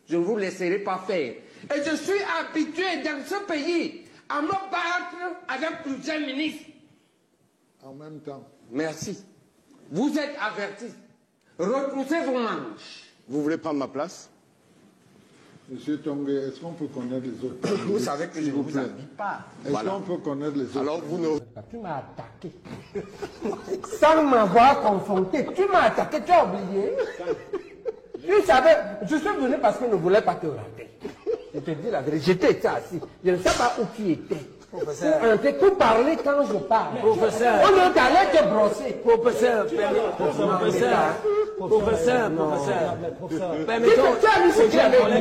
Je ne vous laisserai pas faire. Et je suis habitué dans ce pays à me battre avec plusieurs ministres. En même temps. Merci. Vous êtes avertis. Retroussez vos manches. Vous voulez prendre ma place? Monsieur Tongue, est-ce qu'on peut connaître les autres? Vous savez que je ne vous habite pas. Est-ce qu'on peut connaître les autres? Alors vous ne... Tu m'as attaqué. Sans m'avoir confronté. Tu m'as attaqué, tu as oublié. Tu savais, je suis venu parce que je ne voulais pas te rater. Je te dis la vérité, j'étais assis. Je ne sais pas où tu étais. Professeur. On était tout parler quand je parle. Professeur. On est allé te brosser. Professeur, permettons.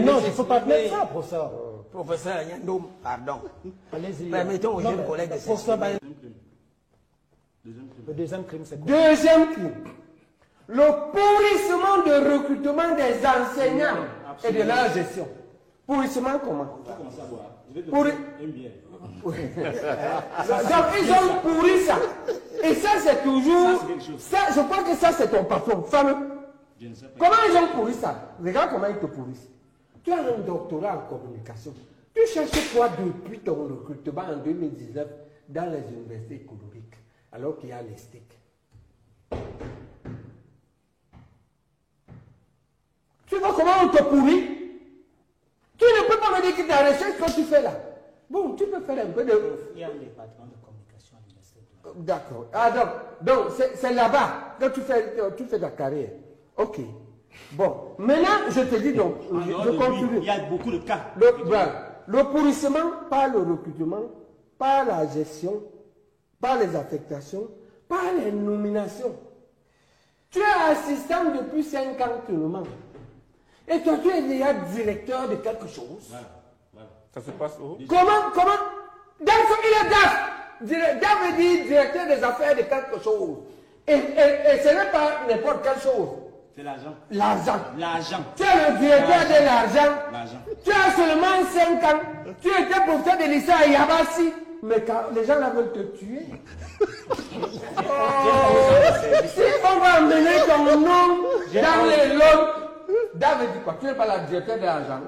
Non, il ne faut pas mettre ça, professeur. Professeur Yandoum, pardon. Permettons aux jeunes collègues de s'exprimer. Le deuxième crime, c'est quoi? Deuxième crime. Le pourrissement de recrutement des enseignants et de leur gestion. Pourrissement comment? Donc ils ont pourri ça. Et ça c'est toujours... Ça, je crois que ça c'est ton patron, fameux. Comment ils ont pourri ça? Regarde comment ils te pourrissent. Tu as un doctorat en communication. Tu cherches quoi depuis ton recrutement en 2019 dans les universités économiques alors qu'il y a les sticks? Tu vois comment on te pourrit? Tu ne peux pas me dire que ta recherche que tu fais là. Bon, tu peux faire un peu de... Il y a un département de communication à l'université. D'accord. Ah donc c'est là-bas que tu fais ta carrière. Ok. Bon, maintenant je te dis donc, je continue. Il y a beaucoup de cas. Le pourrissement par le recrutement, par la gestion, par les affectations, par les nominations. Tu es assistant depuis 5 ans seulement. Et toi, tu es déjà directeur de quelque chose. Voilà. Ça se passe où? Comment dans il est DAF. DAF veut dire directeur des affaires de quelque chose. Et ce n'est pas n'importe quelle chose. C'est l'argent. L'argent. Tu es le directeur de l'argent. Tu as seulement 5 ans. Tu étais professeur de lycée à Yabassi. Mais quand les gens là veulent te tuer. Si on va emmener ton nom dans les lots. David dit quoi? Tu n'es pas la directeur de l'argent.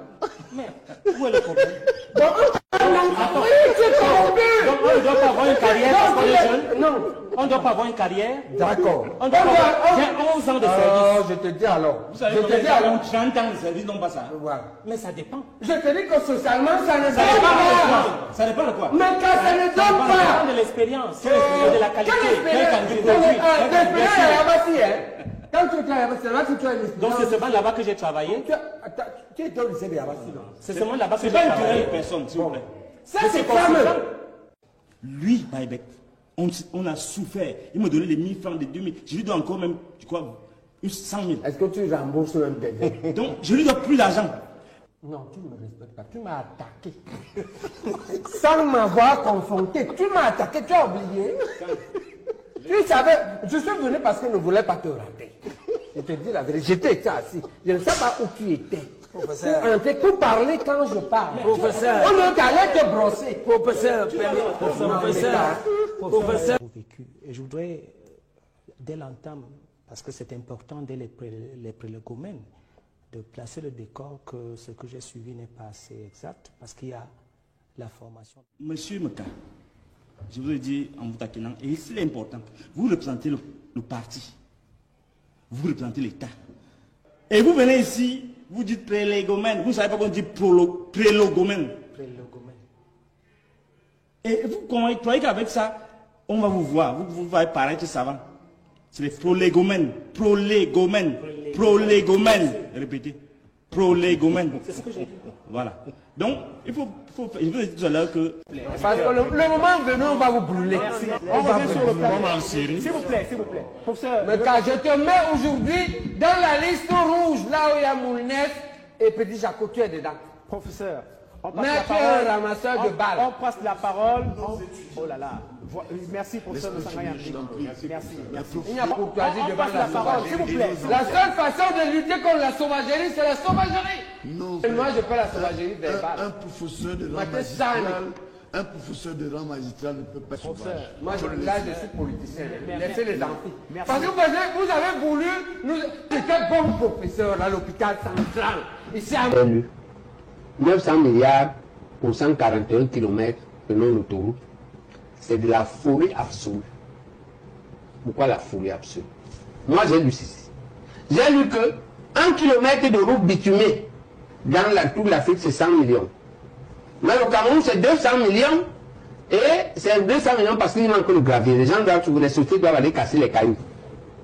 Mais où est le problème? Donc, oui, tu es corrompu. Donc on ne doit pas avoir une carrière parce qu'on est jeune? Non. On ne doit pas avoir une carrière? D'accord. J'ai 11 ans de service. Je te dis alors. Vous savez, j'ai 30 ans de service, non pas ça. Voilà. Mais ça dépend. Je te dis que socialement, ça ne donne Ça dépend de pas. quoi? Ça dépend de quoi? Mais quand ça ne donne Ça pas. dépend de l'expérience, de la qualité, quelle qualité de produit. L'expérience à Yabassi, hein. Quand tu étais à Yabassi, c'est là que tu as une expérience. Donc c'est seulement là-bas que j'ai travaillé. Tu étais au lycée de Yabassi, non? C'est seulement là-bas que j'ai travaillé. Personne, s'il vous plaît. Ça, c'est fameux. Lui, Baïbek, on a souffert. Il me donnait les 1000 francs, les 2000. Je lui dois encore même, tu crois, 100 000. Est-ce que tu rembourses même quelqu'un? Donc, je lui dois plus d'argent. Non, tu ne me respectes pas. Tu m'as attaqué. Sans m'avoir confronté. Tu m'as attaqué, tu as oublié. Tu savais, je suis venu parce que je ne voulais pas te rater. Je te dis la vérité, j'étais assis. Je ne sais pas où tu étais. Professeur. On était tout parler quand je parle. Professeur. On est allé te brosser. Professeur. Vécu. Et je voudrais, dès l'entame, parce que c'est important dès les prélégomènes, de placer le décor que ce que j'ai suivi n'est pas assez exact, parce qu'il y a la formation. Monsieur Meka, je vous ai dit en vous taquinant, et ici c'est important, vous représentez le parti, vous représentez l'État. Et vous venez ici, vous dites prélégomène, vous ne savez pas qu'on dit prélégomène. Et vous croyez qu'avec ça, on va vous voir, vous allez paraître savant. C'est les prolégomènes, prolégomènes. Répétez, prolégomènes. C'est ce que j'ai dit. Voilà. Donc, je vous ai dit tout à l'heure que... Parce que le moment venu, on va vous brûler. On va sur le plan en Syrie. S'il vous plaît. Mais quand je te mets aujourd'hui dans la liste rouge, là où il y a Moulinès et Petit Jaco, tu es dedans. Professeur, on passe Mais la tu es un parole. ramasseur de balles. On passe la parole. Oh là là. Merci, professeur de Sangayandi. Merci. Il n'y a pas de courtoisie On devant passe la la parole, s'il vous sauvagerie. plaît. La seule façon de lutter contre la sauvagerie, c'est la sauvagerie. Non. Et moi, je fais la sauvagerie verbale. Un professeur de langue Maté magistrale un professeur de rang magistral ne peut pas se voir. Moi, là, je suis politicien. Laissez les enfants. Merci. Parce que vous avez voulu nous... C'était bon professeur à l'hôpital central. Ici à... 900 milliards pour 141 km de non-autoroute. C'est de la folie absolue. Pourquoi la folie absolue? Moi, j'ai lu ceci. J'ai lu que 1 km de route bitumée dans toute l'Afrique, c'est 100 millions. Mais au Cameroun, c'est 200 millions. Et c'est 200 millions parce qu'il manque le gravier. Les gens doivent, les sociétés doivent aller casser les cailloux.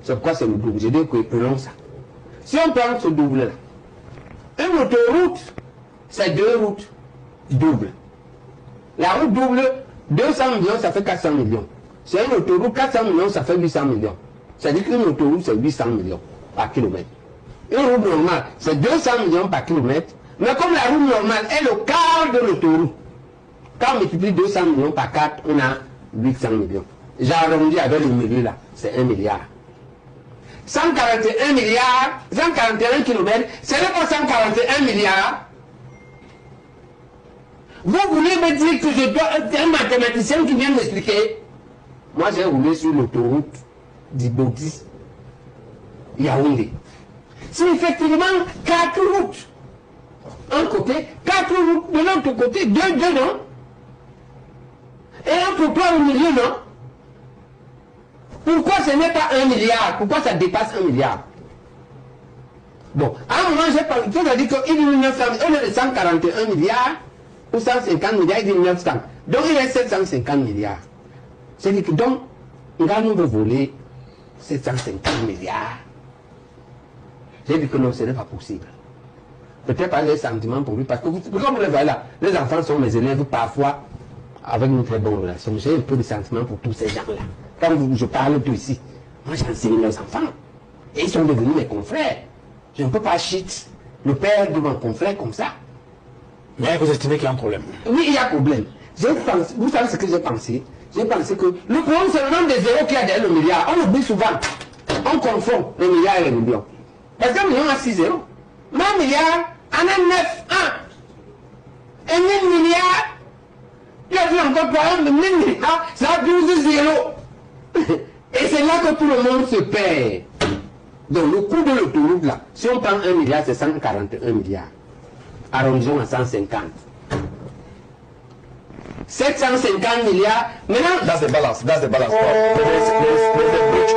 C'est pourquoi c'est le double. J'ai dit que prenons ça. Si on prend ce double-là, une autoroute, c'est 2 routes doubles. La route double, 200 millions, ça fait 400 millions. C'est une autoroute, 400 millions, ça fait 800 millions. C'est-à-dire qu'une autoroute, c'est 800 millions par kilomètre. Une route normale, c'est 200 millions par kilomètre. Mais comme la route normale est le quart de l'autoroute, quand on multiplie 200 millions par 4, on a 800 millions. J'ai arrondi avec le milieu là, c'est 1 milliard. 141 milliards, 141 km, ce n'est pas 141 milliards. Vous voulez me dire que je dois être un mathématicien qui vient m'expliquer? Moi j'ai roulé sur l'autoroute d'Ibodi, Yaoundé. C'est effectivement 4 routes. Un côté, 4 routes, de l'autre côté, 2 non? Et un trottoir au milieu, non? Pourquoi ce n'est pas 1 milliard? Pourquoi ça dépasse 1 milliard? Bon, à un moment, j'ai parlé, tu as dit qu'il dit 900, on est de 141 milliards, ou 150 milliards, il dit 900. Donc il est 750 milliards. C'est-à-dire que donc, nous veut voler 750 milliards. J'ai dit que non, ce n'est pas possible. Peut-être pas les sentiments pour lui, parce que comme vous le voyez là, les enfants sont mes élèves parfois avec une très bonne relation. J'ai un peu de sentiments pour tous ces gens-là. Quand je parle d'eux ici, moi j'enseigne leurs enfants. Et ils sont devenus mes confrères. Je ne peux pas cheat le père de mon confrère comme ça. Mais vous estimez qu'il y a un problème? Oui, il y a un problème. Vous savez ce que j'ai pensé? J'ai pensé que le problème c'est le nombre de zéros qu'il y a derrière le milliard. On oublie souvent. On confond le milliard et le million. Parce qu'un million a 6 zéros. Mais un milliard en a 9, 1. Et 1000 milliards, il a vu encore pas 1000 milliards, ça a 12 zéros. Et c'est là que tout le monde se perd. Donc le coût de l'autoroute là, si on prend 1 milliard, c'est 141 milliards. Arrondissons à 150. 750 milliards. Maintenant, That's the balance. That's the balance. Oh. There's a bridge.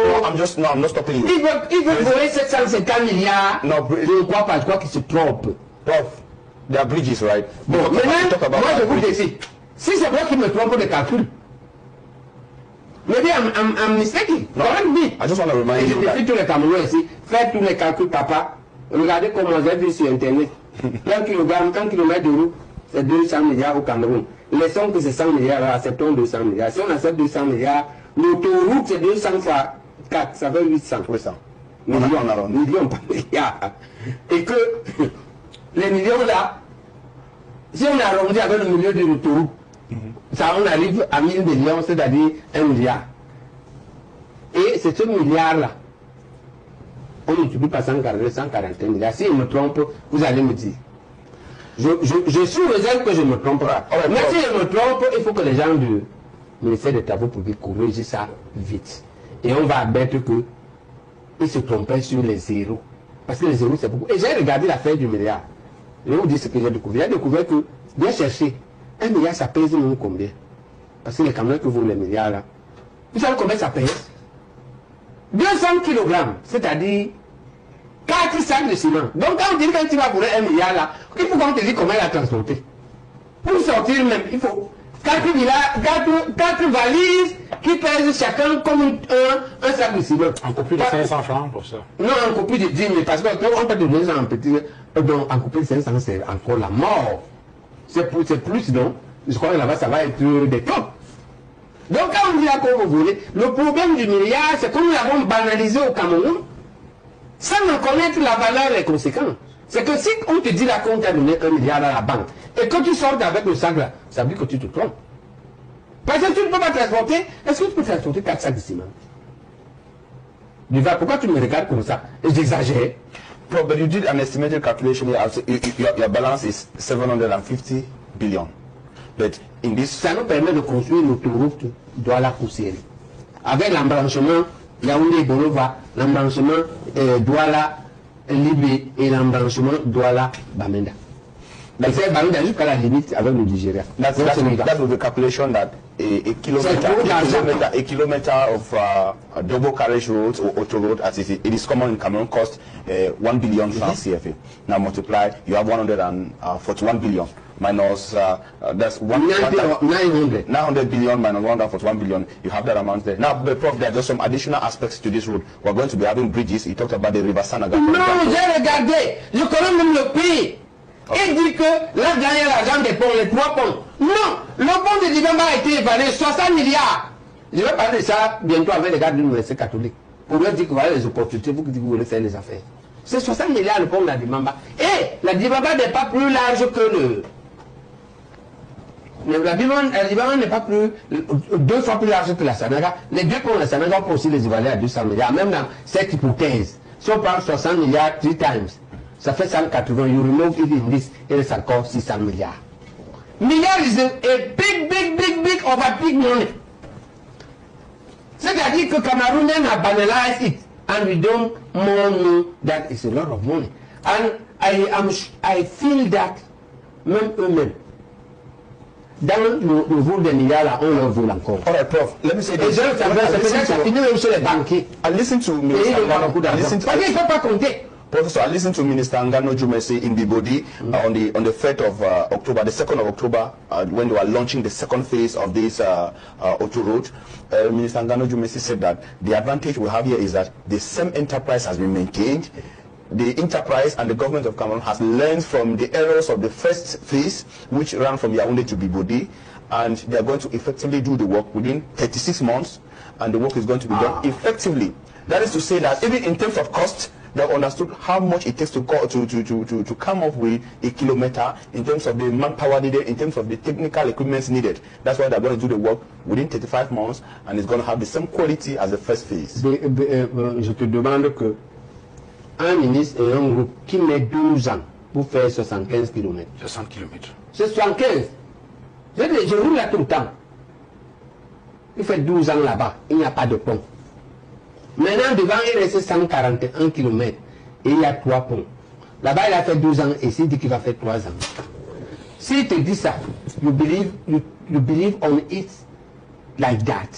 No, I'm not stopping you. Il veut voler 750 milliards. No, Je crois pas, je crois qu'il se trompe. Prof, there are bridges, right? Bon, maintenant, moi je vous dis, si c'est moi qui me trompe de calcul, maybe I'm mistaken. Correct me. I just want to remind Et je you that. défie tous les Camerounais ici, faites tous les calculs, papa. Regardez comment j'ai vu sur Internet. 1 kilomètre de route, c'est 200 milliards au Cameroun. Laissons que c'est 100 milliards, acceptons 200 milliards. Si on accepte 200 milliards, l'autoroute c'est 200 fois 4, ça fait 800. 800. Millions, pas milliards. Et que les millions là, si on arrondit avec le milieu de l'autoroute, ça on arrive à 1000 millions, c'est-à-dire 1 milliard. Et c'est ce milliard là, on ne multiplie pas 141 milliards. Si je me trompe, vous allez me dire. Je suis réserve que je me tromperai. Mais si je me trompe, il faut que les gens du ministère des Travaux publics corrigent ça vite. Et on va admettre qu'ils se trompaient sur les zéros. Parce que les zéros, c'est beaucoup. Et j'ai regardé l'affaire du milliard. Je vais vous dire ce que j'ai découvert. J'ai découvert que, bien chercher, 1 milliard, ça pèse nous combien? Parce que les Camerounais que vous les milliards là, vous savez combien ça pèse? 200 kg, c'est-à-dire 4 sacs de ciment. Donc quand on dit que tu vas voler 1 milliard là, il faut qu'on te dise comment il a transporté. Pour sortir même, il faut 4 valises qui pèsent chacun comme un sac de ciment. Encore plus de 500 francs pour ça. Non, encore plus de 10 000, parce qu'on peut donner ça en petit. Donc encore plus de 500, c'est encore la mort. C'est plus, non? Je crois que là-bas, ça va être des tonnes. Donc quand on dit à quoi vous voulez, le problème du milliard, c'est que nous l'avons banalisé au Cameroun, sans en connaître la valeur et les conséquences. C'est que si on te dit là qu'on t'a donné 1 milliard à la banque, et que tu sortes avec le sac là, ça veut dire que tu te trompes. Parce que tu ne peux pas transporter, est-ce que tu peux transporter 4 sacs de ciment? Pourquoi tu me regardes comme ça? J'exagère. Bro, but you did an estimated calculation here. Your balance is 750 billion. But in this, ça nous permet de construire l'autoroute Douala-Koussiri. Avec l'embranchement Yaoundé-Bolova, l'embranchement Douala-Libé et l'embranchement Douala-Bamenda. C'est Bamenda jusqu'à la limite avec le Nigeria. That's with the calculation that a kilometer of double carriage roads or auto road, as it is common in Cameroon, cost 1 billion francs CFA. Now multiply, you have 141 billion. Minus that's 900 billion minus 141 billion. You have that amount there. Now, but Prof, there are just some additional aspects to this road. We're going to be having bridges. You talked about the River Sanaga. Non, j'ai regardé. Je connais même le pays. Il dit que là, gagné l'argent des ponts, les 3 ponts. Non, le pont de Dibamba a été évalué 60 milliards. Je vais parler de ça bientôt avec les gars de l'université catholique. Pour leur dire que voilà les opportunités, vous qui voulez faire les affaires. C'est 60 milliards le pont de la Dibamba. Et la Dibamba n'est pas plus large que le. La Dibamba n'est pas plus 2 fois plus large que la Sanaga. Les deux ponts de la Sanaga peuvent aussi les évaluer à 200 milliards. Même dans cette hypothèse, si on parle 60 milliards 3 times, ça fait 180. You remove it in this, it is encore 600 milliards. Milliards is a big over big money. C'est-à-dire que Cameroonians have banalized it, and we don't more know that it's a lot of money. And I feel that même eux-mêmes, dans le vol des milliards là, on leur vole encore. All right, Prof. Let me say this. I listen to Professor, I listened to Minister Ngano Jumesi in Bibodi on the 3rd of October, the 2nd of October, when they were launching the second phase of this auto road. Minister Ngano Jumesi said that the advantage we have here is that the same enterprise has been maintained. The enterprise and the government of Cameroon has learned from the errors of the first phase, which ran from Yaoundé to Bibodi, and they are going to effectively do the work within 36 months, and the work is going to be done effectively. That is to say that even in terms of cost, they understood how much it takes to come up with a kilometer in terms of the manpower needed, in terms of the technical equipment needed. That's why they're going to do the work within 35 months, and it's going to have the same quality as the first phase. Je te demande que un ministre et un groupe qui met 12 ans pour faire 75 km. 60 km. C'est 75. Je roule là tout le temps. Il fait 12 ans là-bas, il n'y a pas de pont. Maintenant, devant, il reste 141 km et il y a 3 ponts. Là-bas, il a fait 12 ans et il dit qu'il va faire 3 ans. S'il te dit ça, you believe on it like that.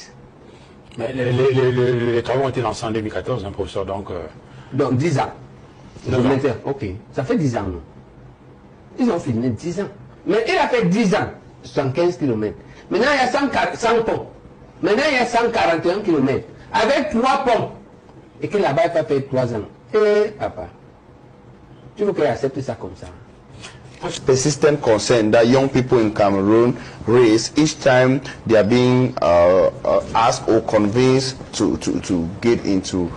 Mais les travaux ont été lancés en 2014, hein, professeur, donc... Donc 10 ans. Ok, ça fait 10 ans. Non? Ils ont fini 10 ans. Mais il a fait 10 ans, 75 km. Maintenant, il y a 100 ponts. Maintenant, il y a 141 km. Avec 3 ponts. Et que là-bas, il va faire 3 ans. Eh, papa, tu veux qu'il accepte ça comme ça? Persistent concern that young people in Cameroon raise each time they are being asked or convinced to get into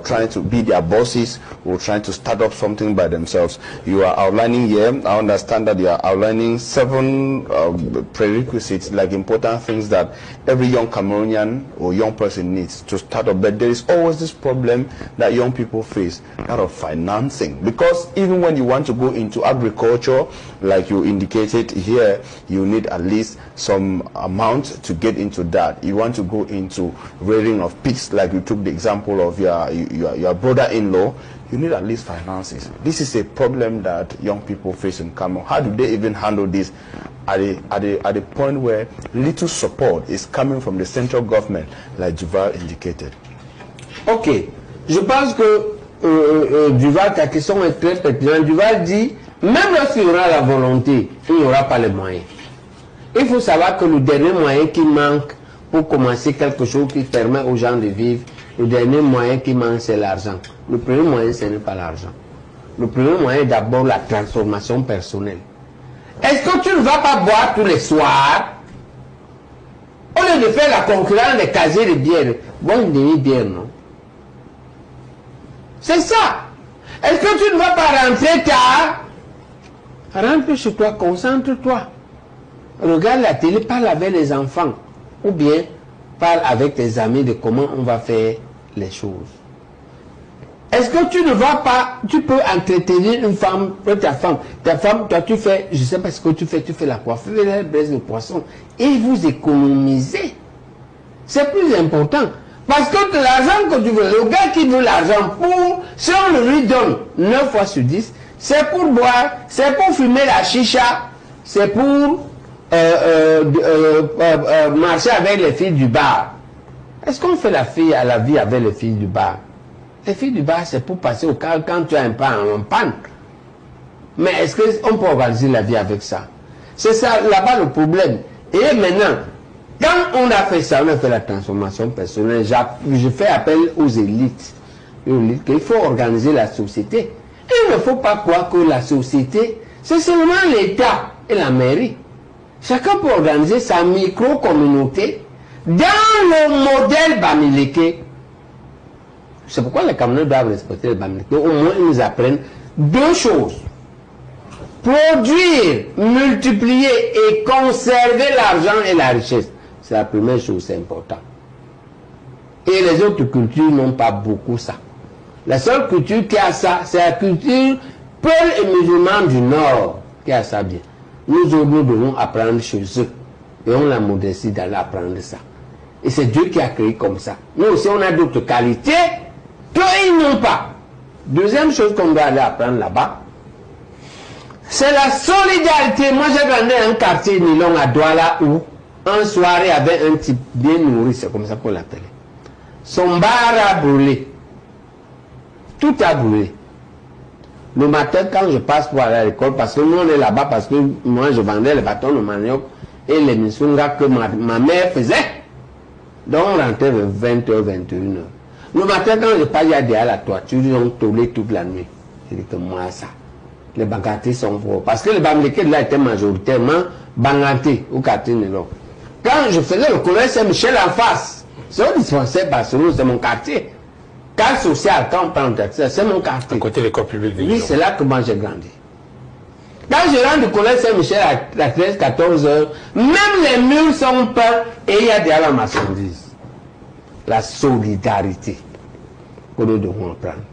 trying to be their bosses or trying to start up something by themselves. You are outlining here, I understand that you are outlining 7 prerequisites, like important things that every young Cameroonian or young person needs to start up. But there is always this problem that young people face, that of financing. Because even when you want to go into agriculture, like you indicated here, you need at least some amount to get into that. You want to go into rearing of pigs, like you took the example of your brother-in-law, you need at least finances. This is a problem that young people face in Cameroon. How do they even handle this at the point where little support is coming from the central government, like Duval indicated? Ok, je pense que Duval, ta question est très pertinente. Duval dit, même lorsqu'il y aura la volonté, il n'y aura pas les moyens. Il faut savoir que le dernier moyen qui manque pour commencer quelque chose qui permet aux gens de vivre, le dernier moyen qui manque, c'est l'argent. Le premier moyen, ce n'est pas l'argent. Le premier moyen est d'abord la transformation personnelle. Est-ce que tu ne vas pas boire tous les soirs, au lieu de faire la concurrence des casiers de bière, boire une demi-bière, non? C'est ça. Est-ce que tu ne vas pas rentrer tard? Rentre chez toi, concentre-toi. Regarde la télé, parle avec les enfants. Ou bien, parle avec tes amis de comment on va faire les choses. Est-ce que tu ne vas pas, tu peux entretenir une femme, ta femme, toi tu fais, je ne sais pas ce que tu fais la coiffure, elle baisse le poisson, et vous économisez. C'est plus important. Parce que l'argent que tu veux, le gars qui veut l'argent pour, si on le lui donne 9 fois sur 10, c'est pour boire, c'est pour fumer la chicha, c'est pour marcher avec les filles du bar. Est-ce qu'on fait la vie avec les filles du bar? Les filles du bar, c'est pour passer au cas quand tu as un pan en panne. Mais est-ce qu'on peut organiser la vie avec ça? C'est ça, là-bas, le problème. Et maintenant, quand on a fait ça, on a fait la transformation personnelle, je fais appel aux élites. Il faut organiser la société. Et il ne faut pas croire que la société, c'est seulement l'État et la mairie. Chacun peut organiser sa micro-communauté dans le modèle Bamileke. C'est pourquoi les Camerounais doivent respecter le Bamileke. Au moins, ils nous apprennent deux choses. Produire, multiplier et conserver l'argent et la richesse. C'est la première chose, c'est important. Et les autres cultures n'ont pas beaucoup ça. La seule culture qui a ça, c'est la culture Peul et musulmans du Nord qui a ça bien. Nous autres, nous devons apprendre chez eux. Et on a la modestie d'aller apprendre ça. Et c'est Dieu qui a créé comme ça. Nous aussi, on a d'autres qualités qu'ils n'ont pas. Deuxième chose qu'on doit aller apprendre là-bas, c'est la solidarité. Moi, j'ai grandi dans un quartier Nilon à Douala où, un soir, il y avait un type bien nourri, c'est comme ça qu'on l'appelait. Son bar a brûlé. Tout a brûlé. Le matin, quand je passe pour aller à l'école, parce que nous, on est là-bas, parce que moi, je vendais les bâtons de manioc et les missungas que ma mère faisait. Donc, on rentrait vers 20h, 21h. Le matin, quand je passe, il y a derrière la toiture, ils ont tourné toute la nuit. Je dis que moi, ça. Les bangatés sont forts. Parce que les Bamileke là étaient majoritairement bangatés au quartier Nilon. Quand je faisais le collège Saint-Michel en face, c'est au dispensaire Barcelone, c'est mon quartier. Cas social, quand on parle de ça, c'est mon quartier. À côté de l'école publique de Oui, c'est là que moi j'ai grandi. Quand je rentre du collège Saint-Michel à 13-14 heures, même les murs sont peints et il y a derrière la marchandise. La solidarité que nous devons apprendre.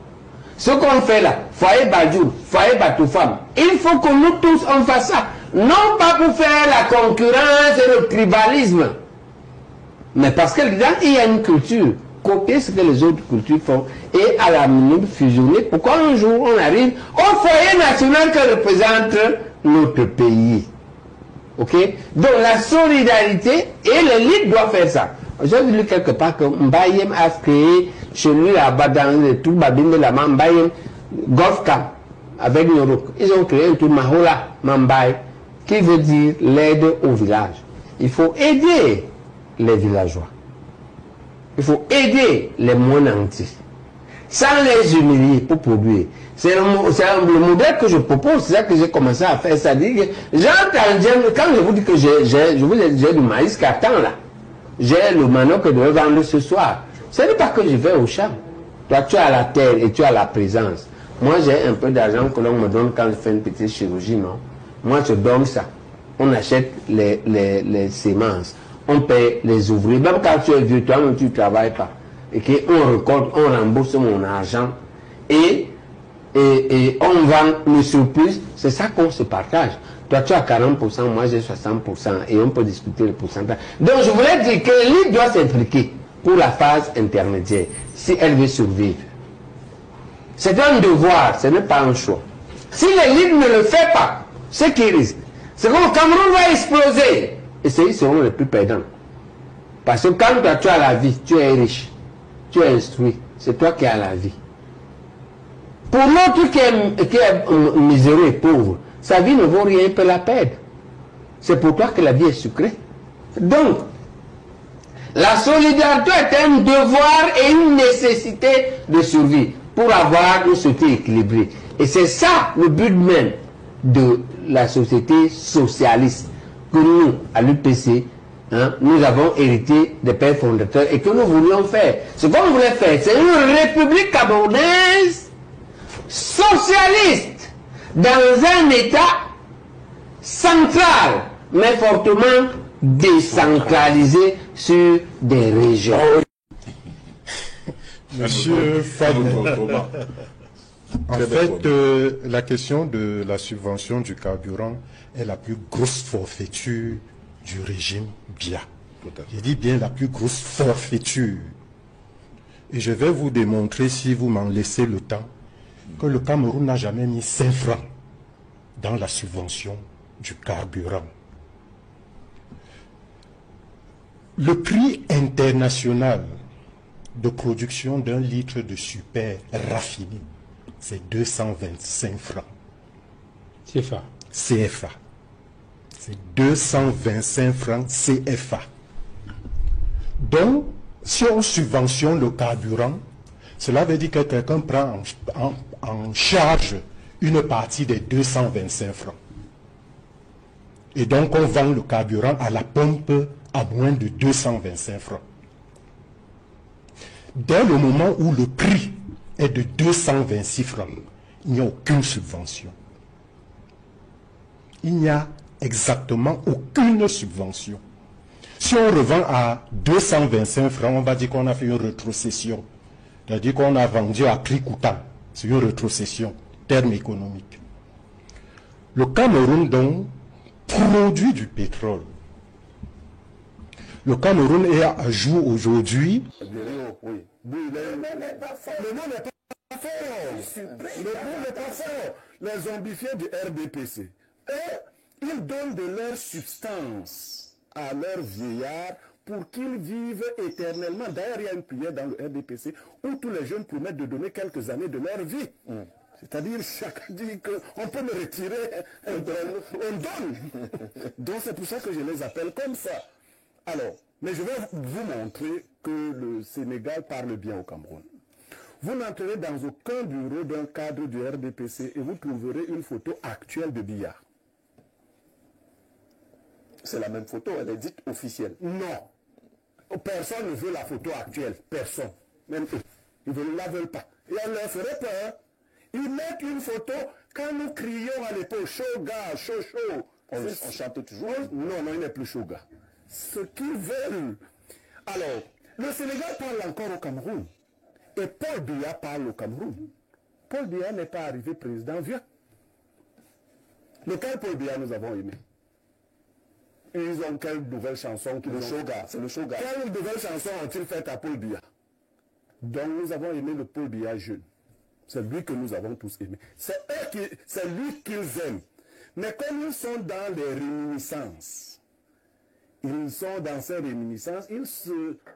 Ce qu'on fait là, foyer Badjour, foyer Batoufam, il faut que nous tous on fasse ça. Non pas pour faire la concurrence et le tribalisme, mais parce que dedans il y a une culture. Copier ce que les autres cultures font et à la minute fusionner pour qu'un jour on arrive au foyer national que représente notre pays. Ok? Donc la solidarité et l'élite doit faire ça. J'ai vu quelque part que Mbayem a créé chez lui là-bas dans le tout Babine là-bas, Mbayem Golf Camp avec Yorok. Ils ont créé un tout Mahola Mambay qui veut dire l'aide au village. Il faut aider les villageois. Il faut aider les moins nantis, sans les humilier pour produire. C'est le modèle que je propose, c'est ça que j'ai commencé à faire. C'est-à-dire que j'entends, quand je vous dis que j'ai du maïs qui attend là, j'ai le manioc que je vais vendre ce soir. Ce n'est pas que je vais au champ. Toi, tu as la terre et tu as la présence. Moi, j'ai un peu d'argent que l'on me donne quand je fais une petite chirurgie, non? Moi, je donne ça. On achète les semences. On paye les ouvriers. Même quand tu es vieux, toi, tu ne travailles pas. Et qu'on récolte, on rembourse mon argent. Et on vend le surplus. C'est ça qu'on se partage. Toi, tu as 40%, moi j'ai 60%. Et on peut discuter le pourcentage. Donc, je voulais dire que l'élite doit s'impliquer pour la phase intermédiaire, si elle veut survivre. C'est un devoir, ce n'est pas un choix. Si l'élite ne le fait pas, ce qui risque, c'est que le Cameroun va exploser. Et c'est eux qui seront les plus perdants. Parce que quand toi, tu as la vie, tu es riche, tu es instruit, c'est toi qui as la vie. Pour l'autre qui est miséreux et pauvre, sa vie ne vaut rien, il peut la perdre. C'est pour toi que la vie est sucrée. Donc, la solidarité est un devoir et une nécessité de survie pour avoir une société équilibrée. Et c'est ça le but même de la société socialiste que nous, à l'UPC, nous avons hérité des pères fondateurs et que nous voulions faire. Ce qu'on voulait faire, c'est une république camerounaise socialiste dans un État central, mais fortement décentralisé sur des régions. Monsieur Fadou, en fait, la question de la subvention du carburant est la plus grosse forfaiture du régime Biya. Je dis bien la plus grosse forfaiture. Et je vais vous démontrer, si vous m'en laissez le temps, que le Cameroun n'a jamais mis 5 francs dans la subvention du carburant. Le prix international de production d'un litre de super raffiné, c'est 225 francs. CFA. CFA. C'est 225 francs CFA. Donc, si on subventionne le carburant, cela veut dire que quelqu'un prend en charge une partie des 225 francs. Et donc, on vend le carburant à la pompe à moins de 225 francs. Dès le moment où le prix est de 226 francs, il n'y a aucune subvention. Il n'y a exactement aucune subvention. Si on revend à 225 francs, on va dire qu'on a fait une rétrocession. C'est-à-dire qu'on a vendu à prix coûtant. C'est une rétrocession, terme économique. Le Cameroun, donc, produit du pétrole. Le Cameroun est à jour aujourd'hui. Le mot n'est pas fort. Le mot n'est pas fort. Les zombifiés du RDPC, ils donnent de leur substance à leurs vieillards pour qu'ils vivent éternellement. D'ailleurs, il y a une prière dans le RDPC où tous les jeunes promettent de donner quelques années de leur vie. C'est-à-dire, chacun dit qu'on peut me retirer, on donne. Donc c'est pour ça que je les appelle comme ça. Alors, mais je vais vous montrer que le Sénégal parle bien au Cameroun. Vous n'entrerez dans aucun bureau d'un cadre du RDPC et vous trouverez une photo actuelle de Biya. C'est la même photo, elle est dite officielle. Non. Personne ne veut la photo actuelle. Personne. Même eux. Ils ne la veulent pas. Et elle leur ferait peur. Ils mettent une photo quand nous crions à l'époque, chaud gars, chaud, chaud. On chante toujours. Non, non, il n'est plus chaud gars. Ce qu'ils veulent. Alors, le Sénégal parle encore au Cameroun. Et Paul Biya parle au Cameroun. Paul Biya n'est pas arrivé président vieux. Lequel Paul Biya nous avons aimé? Ils ont quelle nouvelle chanson? Le Shoga, c'est le Shoga. Quelle nouvelle chanson ont-ils fait à Paul Biya? Donc nous avons aimé le Paul Biya jeune. C'est lui que nous avons tous aimé. C'est lui qu'ils aiment. Mais comme ils sont dans les réminiscences, ils sont dans ces réminiscences, ils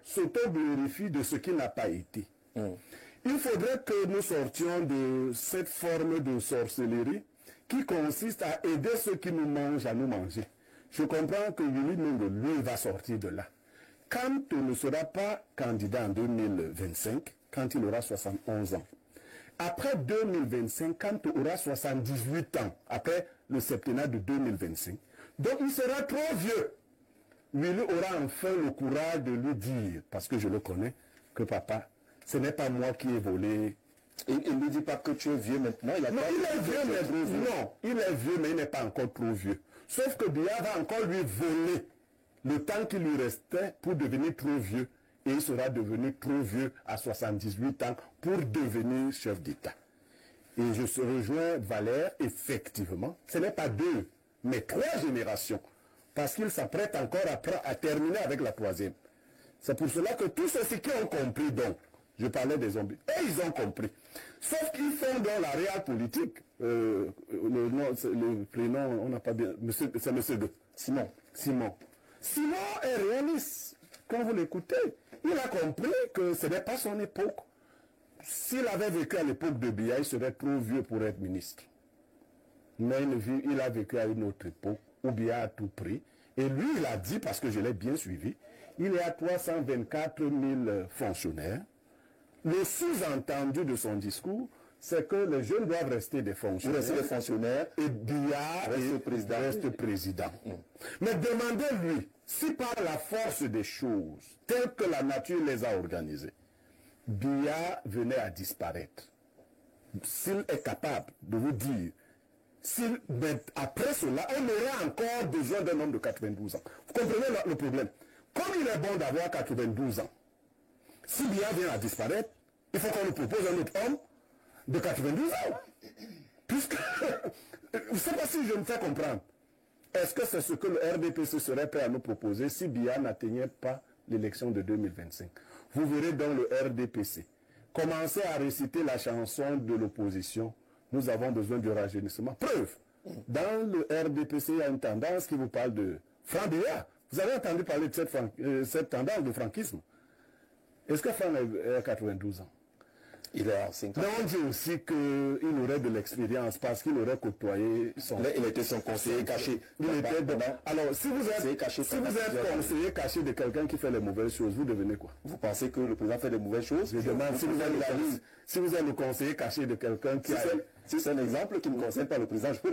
s'auto-glorifient de ce qui n'a pas été. Il faudrait que nous sortions de cette forme de sorcellerie qui consiste à aider ceux qui nous mangent à nous manger. Je comprends que Willy Mengo, lui, va sortir de là. Quand on ne sera pas candidat en 2025, quand il aura 71 ans, après 2025, quand il aura 78 ans, après le septennat de 2025, donc il sera trop vieux. Willy aura enfin le courage de lui dire, parce que je le connais, que papa, ce n'est pas moi qui ai volé. Il ne lui dit pas que tu es vieux maintenant. Il est vieux, mais il n'est pas encore trop vieux. Sauf que Biya va encore lui voler le temps qui lui restait pour devenir trop vieux. Et il sera devenu trop vieux à 78 ans pour devenir chef d'État. Et je rejoins Valère, effectivement, ce n'est pas 2, mais 3 générations. Parce qu'il s'apprête encore à terminer avec la 3e. C'est pour cela que tous ceux qui ont compris, donc, je parlais des zombies, et ils ont compris. Sauf qu'ils font dans la réelle politique, le prénom, on n'a pas bien, c'est monsieur de Simon. Simon est réaliste. Quand vous l'écoutez, il a compris que ce n'est pas son époque. S'il avait vécu à l'époque de Biya, il serait trop vieux pour être ministre. Mais il a vécu à une autre époque où Biya a tout pris. Et lui, il a dit, parce que je l'ai bien suivi, il y a 324 000 fonctionnaires. Le sous-entendu de son discours, c'est que les jeunes doivent rester des fonctionnaires, et Biya reste président. Mais demandez-lui, si par la force des choses, telles que la nature les a organisées, Biya venait à disparaître, s'il est capable de vous dire, après cela, on aura encore besoin d'un homme de 92 ans. Vous comprenez le problème? Comme il est bon d'avoir 92 ans, si Biya vient à disparaître, Il faut qu'on nous propose un autre homme de 92 ans. Puisque, je ne sais pas si je me fais comprendre. Est-ce que c'est ce que le RDPC serait prêt à nous proposer si Biya n'atteignait pas l'élection de 2025? Vous verrez dans le RDPC. Commencez à réciter la chanson de l'opposition. Nous avons besoin de rajeunissement. Preuve, dans le RDPC, il y a une tendance qui vous parle de Franck Biya. Vous avez entendu parler de cette tendance de franquisme. Est-ce que Franck a 92 ans? Il est à 50 ans. Mais on dit aussi qu'il aurait de l'expérience parce qu'il aurait côtoyé son... Là, il était son conseiller caché. Il était dedans. Alors, si vous êtes conseiller caché de quelqu'un qui fait les mauvaises choses, vous devenez quoi? Vous pensez que le président fait des mauvaises choses? Je demande si vous êtes le conseiller caché de quelqu'un qui... Si c'est un exemple qui ne concerne pas le président, je peux